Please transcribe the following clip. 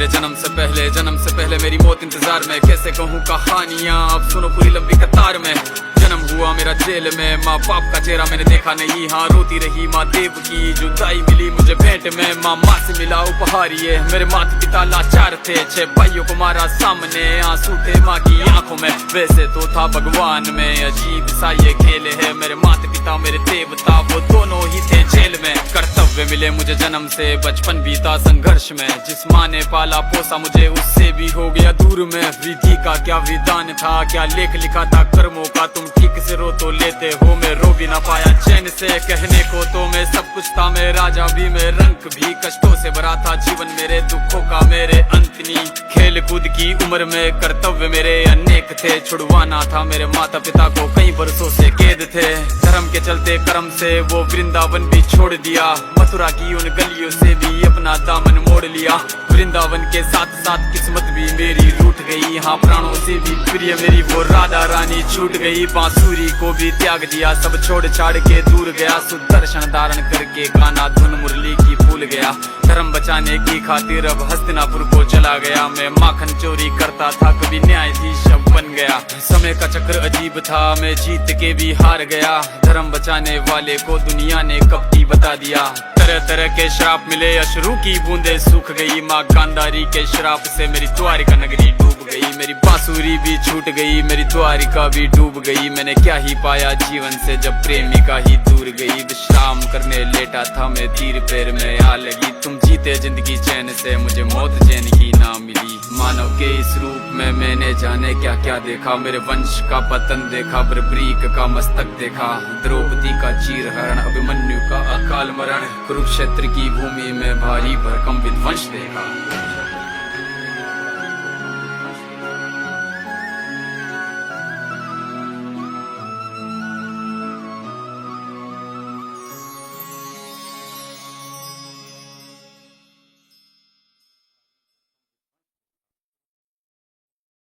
मेरे जन्म से पहले मेरी मौत इंतजार में। कैसे कहूँ कहानियाँ, अब सुनो पूरी लंबी कतार में। जन्म हुआ मेरा जेल में, माँ बाप का चेहरा मैंने देखा नहीं। हाँ रोती रही माँ देव की, जुदाई मिली मुझे भेंट में। माँ से मिला उपहार ये, मेरे माता पिता लाचार थे। 6 भाइयों को मारा सामने, आंसू थे माँ की आंखों में। वैसे तो था भगवान में, अजीब सा ये खेल है। मेरे माता पिता मेरे देवता, वो दोनों ही थे जेल में। कर्तव्य मिले मुझे जन्म से, बचपन बीता संघर्ष में। जिस माँ ने पाला पोसा मुझे, उससे भी हो गया दूर में। विधि का क्या विधान था, क्या लेख लिखा था कर्मों का। तुम ठीक से रो तो लेते हो, मैं रो भी ना पाया चैन से। कहने को तो मैं सब कुछ था, मैं राजा भी, मैं रंक भी। कष्टों से भरा था जीवन मेरे, दुखों का मेरे अंत नहीं। खेल कूद की उम्र में कर्तव्य मेरे अनेक थे। छुड़वाना था मेरे माता पिता को, कई बरसों से कैद थे। धर्म के चलते कर्म से वो वृंदावन भी छोड़ दिया। मथुरा की उन गलियों से भी अपना दामन मोड़ लिया। वृंदावन के साथ साथ किस्मत भी मेरी रूठ गई। हाँ प्राणों से भी प्रिय मेरी वो राधा रानी छूट गई। बांसुरी को भी त्याग दिया, सब छोड़ छाड़ के दूर गया। सुदर्शन धारण करके गाना धुन मुरली की भूल गया। धर्म बचाने की खातिर अब हस्तिनापुर को चला गया। मैं माखन चोरी करता था, कभी न्यायाधीश अब बन गया। समय का चक्र अजीब था, मैं जीत के भी हार गया। धर्म बचाने वाले को दुनिया ने कपटी बता दिया। तरह तरह के श्राप मिले, अश्रु की बूंदे सूख गई। माँ गांधारी के श्राप से मेरी द्वारिका नगरी डूब गई। मेरी बांसुरी भी छूट गई, मेरी द्वारिका भी डूब गई। मैंने क्या ही पाया जीवन से, जब प्रेमिका ही दूर गई। विश्राम करने लेटा था मैं, तीर पैर में आ लगी। तुम जीते जिंदगी चैन से, मुझे मौत चैन की ना मिली। मानव के इस रूप में मैंने जाने क्या क्या देखा। मेरे वंश का पतन देखा, बर्बरीक का मस्तक देखा। द्रौपदी का चीर हरण, अभिमन्यु का अकाल मरण। कुरुक्षेत्र की भूमि में भारी भरकम विध्वंस देखा।